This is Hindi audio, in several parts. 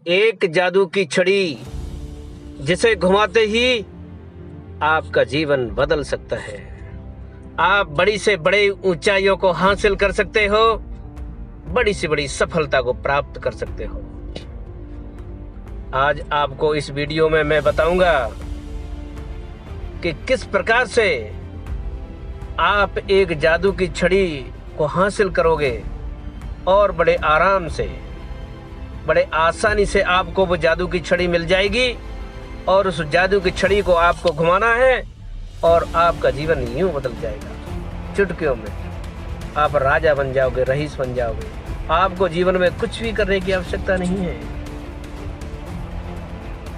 एक जादू की छड़ी जिसे घुमाते ही आपका जीवन बदल सकता है। आप बड़ी से बड़ी ऊंचाइयों को हासिल कर सकते हो, बड़ी से बड़ी सफलता को प्राप्त कर सकते हो। आज आपको इस वीडियो में मैं बताऊंगा कि किस प्रकार से आप एक जादू की छड़ी को हासिल करोगे और बड़े आराम से, बड़े आसानी से आपको वो जादू की छड़ी मिल जाएगी और उस जादू की छड़ी को आपको घुमाना है और आपका जीवन यूं बदल जाएगा। चुटकियों में आप राजा बन जाओगे, रईस बन जाओगे। आपको जीवन में कुछ भी करने की आवश्यकता नहीं है,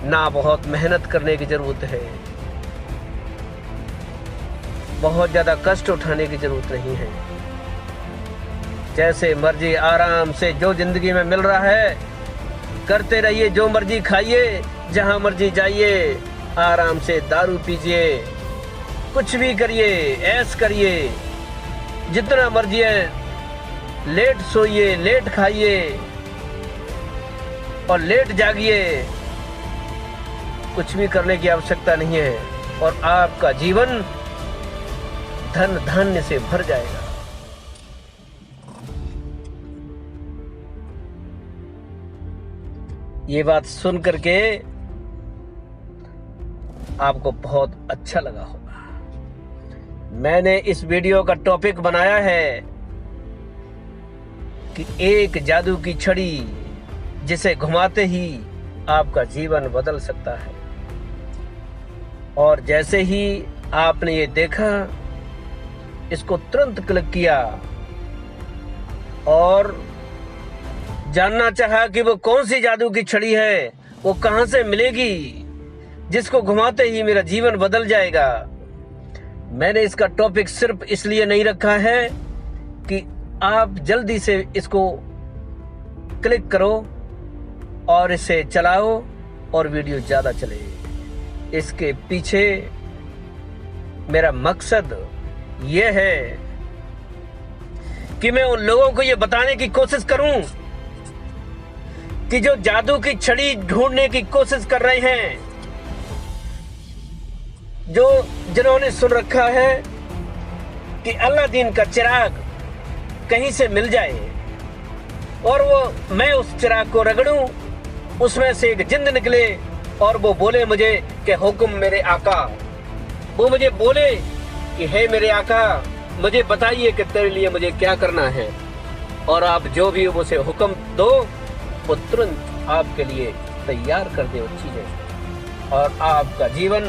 ना बहुत मेहनत करने की जरूरत है, बहुत ज्यादा कष्ट उठाने की जरूरत नहीं है। जैसे मर्जी आराम से जो जिंदगी में मिल रहा है करते रहिए, जो मर्जी खाइए, जहां मर्जी जाइए, आराम से दारू पीजिए, कुछ भी करिए, ऐश करिए, जितना मर्जी है। लेट सोइए, लेट खाइए और लेट जागिए। कुछ भी करने की आवश्यकता नहीं है और आपका जीवन धन धान्य से भर जाएगा। ये बात सुन करके आपको बहुत अच्छा लगा होगा। मैंने इस वीडियो का टॉपिक बनाया है कि एक जादू की छड़ी जिसे घुमाते ही आपका जीवन बदल सकता है। और जैसे ही आपने ये देखा, इसको तुरंत क्लिक किया और जानना चाहा कि वो कौन सी जादू की छड़ी है, वो कहां से मिलेगी जिसको घुमाते ही मेरा जीवन बदल जाएगा। मैंने इसका टॉपिक सिर्फ इसलिए नहीं रखा है कि आप जल्दी से इसको क्लिक करो और इसे चलाओ और वीडियो ज्यादा चले। इसके पीछे मेरा मकसद यह है कि मैं उन लोगों को यह बताने की कोशिश करूं कि जो जादू की छड़ी ढूंढने की कोशिश कर रहे हैं, जिन्होंने सुन रखा है कि अलादीन का चिराग कहीं से मिल जाए और वो मैं उस चिराग को रगड़ूं, उसमें से एक जिंद निकले और वो बोले मुझे कि हुक्म मेरे आका। वो मुझे बोले कि हे मेरे आका, मुझे बताइए कि तेरे लिए मुझे क्या करना है, और आप जो भी मुझे हुक्म दो वो तुरंत आपके लिए तैयार कर दे वो चीजें, और आपका जीवन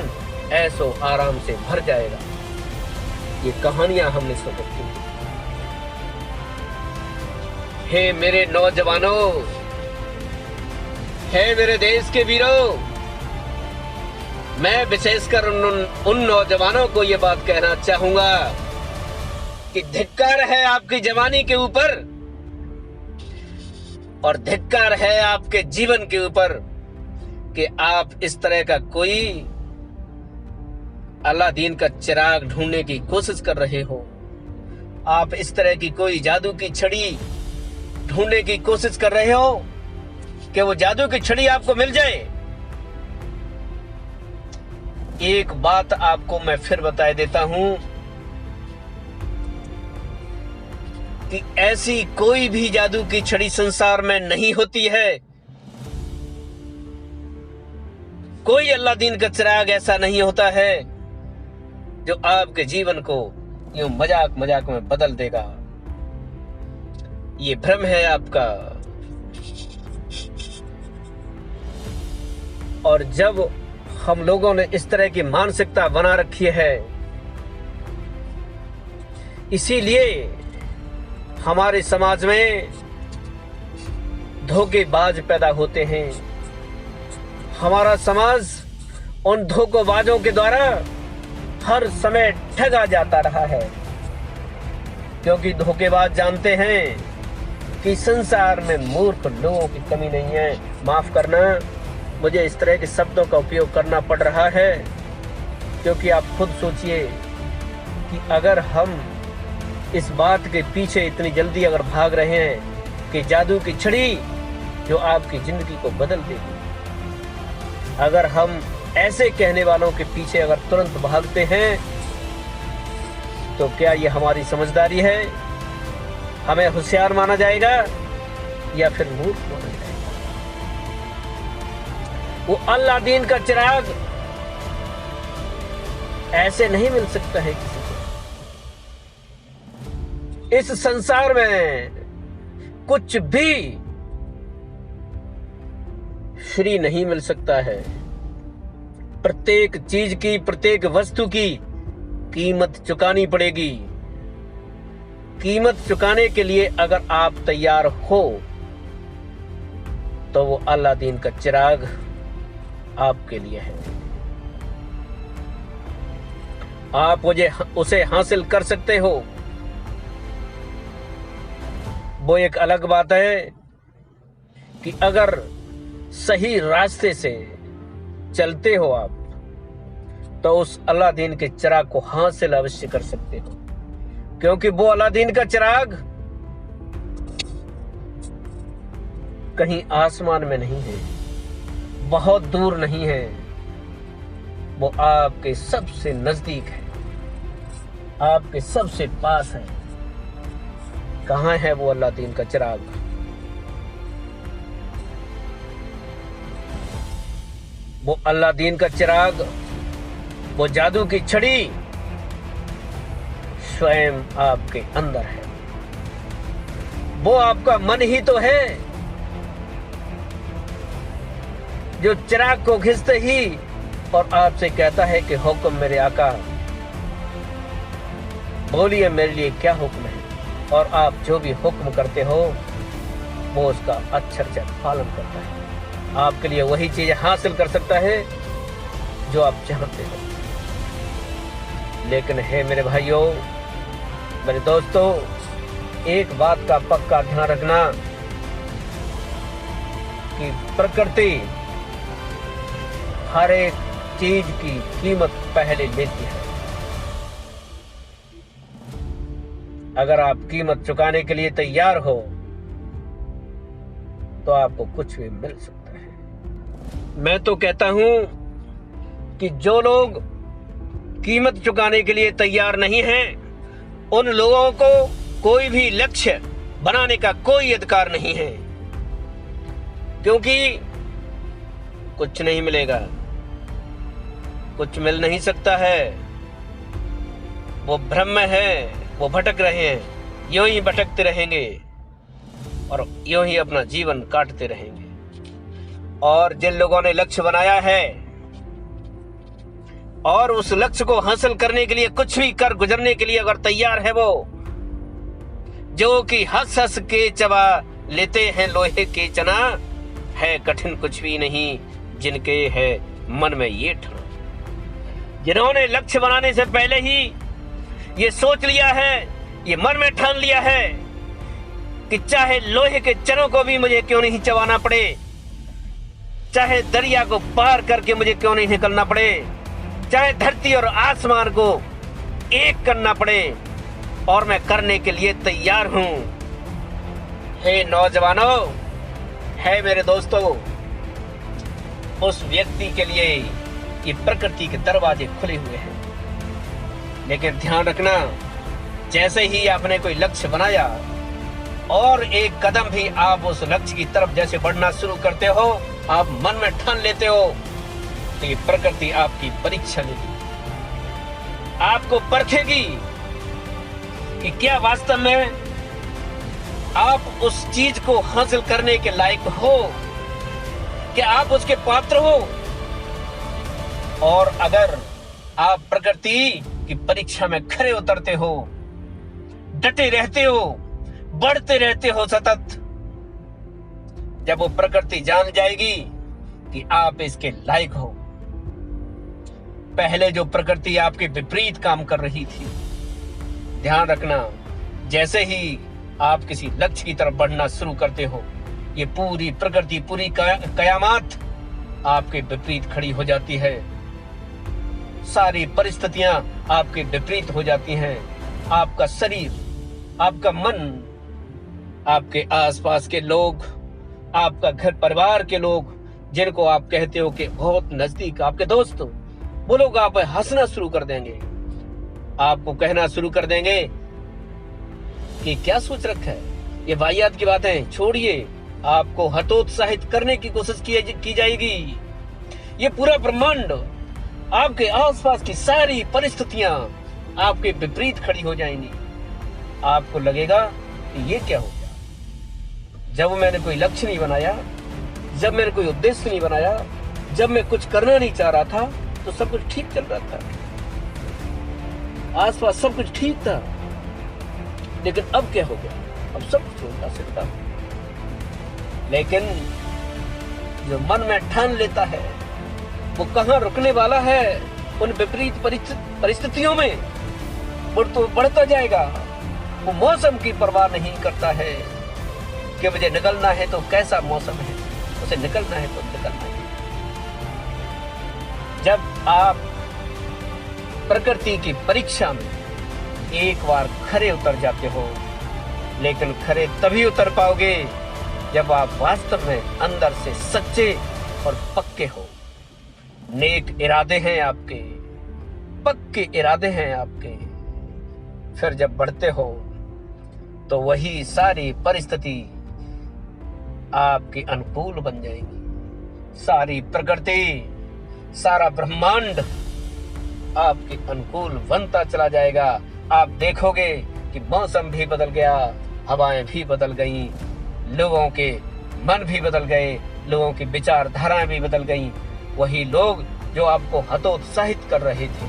ऐसो आराम से भर जाएगा। ये कहानियां हमने सुन रखी हैं। हे मेरे नौजवानों, हे मेरे देश के वीरों, मैं विशेषकर उन नौजवानों को ये बात कहना चाहूंगा कि धिक्कार है आपकी जवानी के ऊपर और धिक्कार है आपके जीवन के ऊपर कि आप इस तरह का कोई अलादीन का चिराग ढूंढने की कोशिश कर रहे हो। आप इस तरह की कोई जादू की छड़ी ढूंढने की कोशिश कर रहे हो कि वो जादू की छड़ी आपको मिल जाए। एक बात आपको मैं फिर बता देता हूं कि ऐसी कोई भी जादू की छड़ी संसार में नहीं होती है। कोई अलादीन का चिराग ऐसा नहीं होता है जो आपके जीवन को यूं मजाक मजाक में बदल देगा। ये भ्रम है आपका। और जब हम लोगों ने इस तरह की मानसिकता बना रखी है, इसीलिए हमारे समाज में धोखेबाज पैदा होते हैं। हमारा समाज उन धोखेबाजों के द्वारा हर समय ठगा जाता रहा है, क्योंकि धोखेबाज जानते हैं कि संसार में मूर्ख लोगों की कमी नहीं है। माफ करना, मुझे इस तरह के शब्दों का उपयोग करना पड़ रहा है, क्योंकि आप खुद सोचिए कि अगर हम इस बात के पीछे इतनी जल्दी अगर भाग रहे हैं कि जादू की छड़ी जो आपकी जिंदगी को बदल देगी। अगर हम ऐसे कहने वालों के पीछे अगर तुरंत भागते हैं तो क्या ये हमारी समझदारी है? हमें होशियार माना जाएगा या फिर मूर्ख माना जाएगा? वो अल्लाह दीन का चिराग ऐसे नहीं मिल सकता है किसी को। इस संसार में कुछ भी फ्री नहीं मिल सकता है। प्रत्येक चीज की, प्रत्येक वस्तु की कीमत चुकानी पड़ेगी। कीमत चुकाने के लिए अगर आप तैयार हो तो वो अल्लाह दीन का चिराग आपके लिए है। आप उसे हासिल कर सकते हो। वो एक अलग बात है कि अगर सही रास्ते से चलते हो आप तो उस अल्लाह दीन के चिराग को हासिल अवश्य कर सकते हो, क्योंकि वो अल्लाह दीन का चिराग कहीं आसमान में नहीं है, बहुत दूर नहीं है, वो आपके सबसे नजदीक है, आपके सबसे पास है। कहां है वो अल्लाह दीन का चिराग? वो अल्लाह दीन का चिराग, वो जादू की छड़ी स्वयं आपके अंदर है। वो आपका मन ही तो है जो चिराग को घिसते ही और आपसे कहता है कि हुक्म मेरे आका, बोलिए मेरे लिए क्या हुक्म है। और आप जो भी हुक्म करते हो वो उसका अक्षर से पालन करता है। आपके लिए वही चीज हासिल कर सकता है जो आप चाहते हो। लेकिन है मेरे भाइयों, मेरे दोस्तों, एक बात का पक्का ध्यान रखना कि प्रकृति हर एक चीज की कीमत पहले लेती है। अगर आप कीमत चुकाने के लिए तैयार हो तो आपको कुछ भी मिल सकता है। मैं तो कहता हूं कि जो लोग कीमत चुकाने के लिए तैयार नहीं हैं, उन लोगों को कोई भी लक्ष्य बनाने का कोई अधिकार नहीं है, क्योंकि कुछ नहीं मिलेगा, कुछ मिल नहीं सकता है। वो भ्रम में है, वो भटक रहे हैं, यूं ही भटकते रहेंगे और यूं ही अपना जीवन काटते रहेंगे। और जिन लोगों ने लक्ष्य बनाया है और उस लक्ष्य को हासिल करने के लिए कुछ भी कर गुजरने के लिए अगर तैयार है, वो जो कि हंस हंस के चबा लेते हैं लोहे के चना, है कठिन कुछ भी नहीं जिनके है मन में ये ठान। जिन्होंने लक्ष्य बनाने से पहले ही ये सोच लिया है, ये मन में ठान लिया है कि चाहे लोहे के चनों को भी मुझे क्यों नहीं चबाना पड़े, चाहे दरिया को पार करके मुझे क्यों नहीं निकलना पड़े, चाहे धरती और आसमान को एक करना पड़े, और मैं करने के लिए तैयार हूं। हे नौजवानों, है मेरे दोस्तों, उस व्यक्ति के लिए ये प्रकृति के दरवाजे खुले हुए हैं। लेकिन ध्यान रखना, जैसे ही आपने कोई लक्ष्य बनाया और एक कदम भी आप उस लक्ष्य की तरफ जैसे बढ़ना शुरू करते हो, आप मन में ठान लेते हो, तो ये प्रकृति आपकी परीक्षा लेगी, आपको परखेगी कि क्या वास्तव में आप उस चीज को हासिल करने के लायक हो, क्या आप उसके पात्र हो। और अगर आप प्रकृति की परीक्षा में खरे उतरते हो, डटे रहते हो, बढ़ते रहते हो सतत, जब वो प्रकृति जान जाएगी कि आप इसके लायक हो। पहले जो प्रकृति आपके विपरीत काम कर रही थी, ध्यान रखना, जैसे ही आप किसी लक्ष्य की तरफ बढ़ना शुरू करते हो, ये पूरी प्रकृति, पूरी कयामत आपके विपरीत खड़ी हो जाती है। सारी परिस्थितियां आपके विपरीत हो जाती हैं। आपका शरीर, आपका मन, आपके आसपास के लोग, आपका घर परिवार के लोग, जिनको आप कहते हो कि बहुत नजदीक आपके दोस्त, वो लोग आप हंसना शुरू कर देंगे, आपको कहना शुरू कर देंगे कि क्या सोच रखा है, ये वाहियात की बातें छोड़िए। आपको हतोत्साहित करने की कोशिश की जाएगी। ये पूरा ब्रह्मांड, आपके आसपास की सारी परिस्थितियां आपके विपरीत खड़ी हो जाएंगी। आपको लगेगा कि ये क्या हो गया। जब मैंने कोई लक्ष्य नहीं बनाया, जब मैंने कोई उद्देश्य नहीं बनाया, जब मैं कुछ करना नहीं चाह रहा था, तो सब कुछ ठीक चल रहा था, आसपास सब कुछ ठीक था। लेकिन अब क्या हो गया? अब सब कुछ उल्टा सिलता। लेकिन जो मन में ठान लेता है, वो कहां रुकने वाला है? उन विपरीत परिस्थितियों में वो तो बढ़ता जाएगा। वो मौसम की परवाह नहीं करता है कि मुझे निकलना है तो कैसा मौसम है, उसे निकलना है तो निकलना है। जब आप प्रकृति की परीक्षा में एक बार खरे उतर जाते हो, लेकिन खरे तभी उतर पाओगे जब आप वास्तव में अंदर से सच्चे और पक्के हो। नेक इरादे हैं आपके, पक्के इरादे हैं आपके। फिर जब बढ़ते हो तो वही सारी परिस्थिति आपके अनुकूल बन जाएगी। सारी प्रकृति, सारा ब्रह्मांड आपके अनुकूल बनता चला जाएगा। आप देखोगे कि मौसम भी बदल गया, हवाएं भी बदल गईं, लोगों के मन भी बदल गए, लोगों की विचारधाराएं भी बदल गईं। वही लोग जो आपको हतोत्साहित कर रहे थे,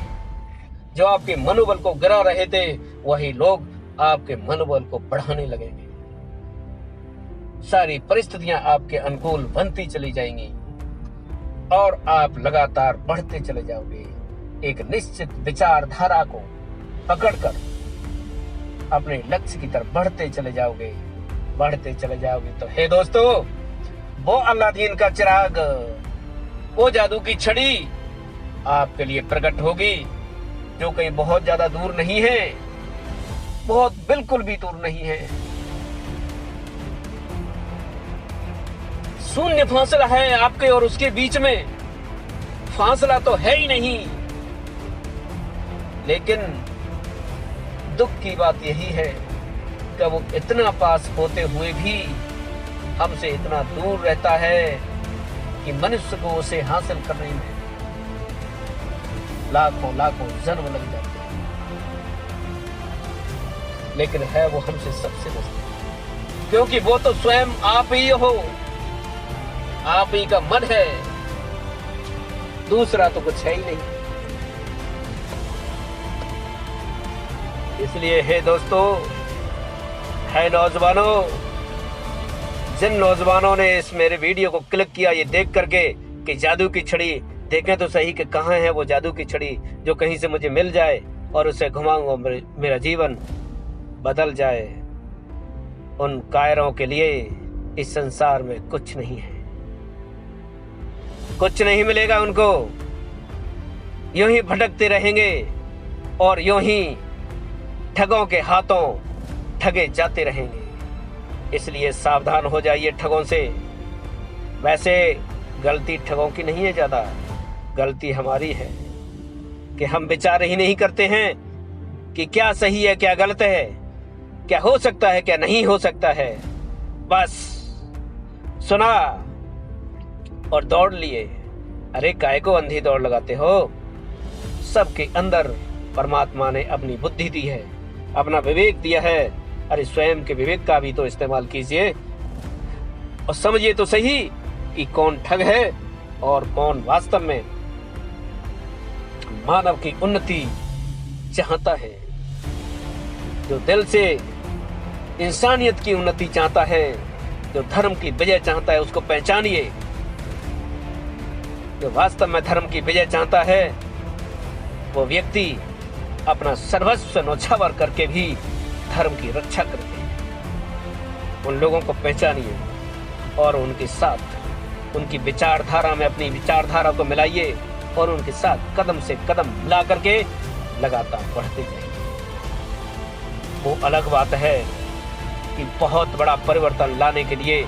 जो आपके मनोबल को गिरा रहे थे, वही लोग आपके मनोबल को बढ़ाने लगेंगे। सारी परिस्थितियां आपके अनुकूल बनती चली जाएंगी और आप लगातार बढ़ते चले जाओगे। एक निश्चित विचारधारा को पकड़कर अपने लक्ष्य की तरफ बढ़ते चले जाओगे, बढ़ते चले जाओगे। तो हे दोस्तों, वो अलादीन का चिराग, वो जादू की छड़ी आपके लिए प्रकट होगी, जो कहीं बहुत ज्यादा दूर नहीं है, बहुत बिल्कुल भी दूर नहीं है। शून्य फासला है आपके और उसके बीच में, फासला तो है ही नहीं। लेकिन दुख की बात यही है कि वो इतना पास होते हुए भी हमसे इतना दूर रहता है कि मनुष्य को उसे हासिल करने में लाखों लाखों जन्म लग जाते हैं। लेकिन है वो हमसे सबसे नजदीक, क्योंकि वो तो स्वयं आप ही हो, आप ही का मन है, दूसरा तो कुछ है ही नहीं। इसलिए हे दोस्तों, है नौजवानों, जिन नौजवानों ने इस मेरे वीडियो को क्लिक किया ये देख करके कि जादू की छड़ी, देखें तो सही कि कहाँ है वो जादू की छड़ी जो कहीं से मुझे मिल जाए और उसे घुमाऊंगा, मेरा जीवन बदल जाए। उन कायरों के लिए इस संसार में कुछ नहीं है, कुछ नहीं मिलेगा उनको। यूं ही भटकते रहेंगे और यूं ही ठगों के हाथों ठगे जाते रहेंगे। इसलिए सावधान हो जाइए ठगों से। वैसे गलती ठगों की नहीं है, ज्यादा गलती हमारी है कि हम विचार ही नहीं करते हैं कि क्या सही है क्या गलत है, क्या हो सकता है क्या नहीं हो सकता है। बस सुना और दौड़ लिए। अरे काय को अंधी दौड़ लगाते हो? सबके अंदर परमात्मा ने अपनी बुद्धि दी है, अपना विवेक दिया है। अरे स्वयं के विवेक का भी तो इस्तेमाल कीजिए और समझिए तो सही कि कौन ठग है और कौन वास्तव में मानव की उन्नति चाहता है, जो दिल से इंसानियत की उन्नति चाहता है, जो धर्म की विजय चाहता है, उसको पहचानिए। जो वास्तव में धर्म की विजय चाहता है, वो व्यक्ति अपना सर्वस्व न्यौछावर करके भी धर्म की रक्षा करते हैं। उन लोगों को पहचानिए और उनके साथ उनकी विचारधारा में अपनी विचारधारा को मिलाइए और उनके साथ कदम से कदम मिला करके लगातार बढ़ते जाइए। वो अलग बात है कि बहुत बड़ा परिवर्तन लाने के लिए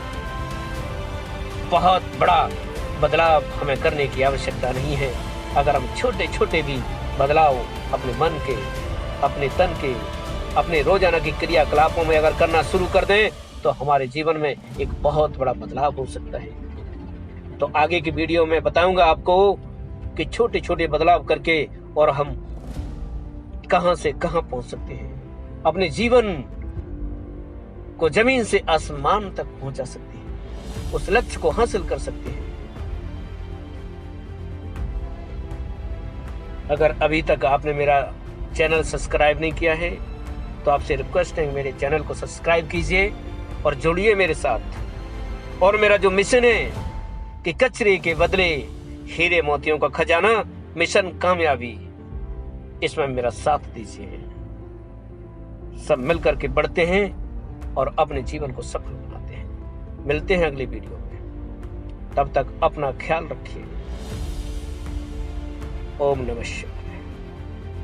बहुत बड़ा बदलाव हमें करने की आवश्यकता नहीं है। अगर हम छोटे छोटे भी बदलाव अपने मन के, अपने तन के, अपने रोजाना की क्रियाकलापों में अगर करना शुरू कर दें तो हमारे जीवन में एक बहुत बड़ा बदलाव हो सकता है। तो आगे की वीडियो में बताऊंगा आपको कि छोटे छोटे बदलाव करके और हम कहां से कहां पहुंच सकते हैं, अपने जीवन को जमीन से आसमान तक पहुंचा सकते हैं, उस लक्ष्य को हासिल कर सकते हैं। अगर अभी तक आपने मेरा चैनल सब्सक्राइब नहीं किया है तो आपसे रिक्वेस्ट है मेरे चैनल को सब्सक्राइब कीजिए और जुड़िए मेरे साथ। और मेरा जो मिशन है कि कचरे के बदले हीरे मोतियों का खजाना, मिशन कामयाबी, इसमें मेरा साथ दीजिए। सब मिलकर के बढ़ते हैं और अपने जीवन को सफल बनाते हैं। मिलते हैं अगली वीडियो में, तब तक अपना ख्याल रखिए। ओम नमः शिवाय।